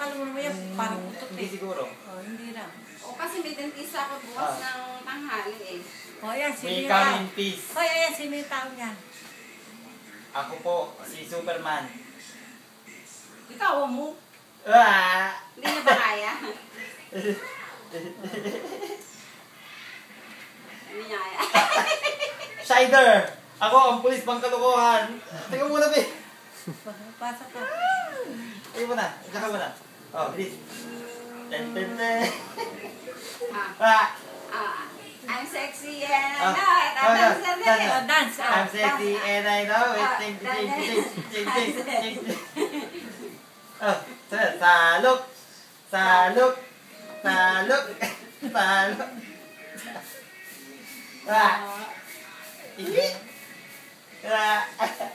alam mo yan, parang putot Hindi eh. siguro. Oh, hindi lang. O kasi may dentista ako bukas ng tanghali eh. Oh, ayan, si May Mita. come in peace. Oh, ayan, si Mita niyan. Ako po, si Superman. Ikaw mo. Ah! Hindi na ba kaya? Hindi niya kaya. Shider! Ako ang pulis pang kalokohan. Teka muna, be. Pasok ka. Teka muna. Tsaka muna. Oh, bilis. Ten, ten, ten. Ah, Ah! I'm sexy and I Ah, know it. ah, Dance, ah, dance, Oh, dance. Oh, I'm sexy and I know it. Ah, Ting, ting, dance. ting, ting, ting, ting, ting. Oh, salok. Salok. Salok. Salok. Ah! Ah. Ah!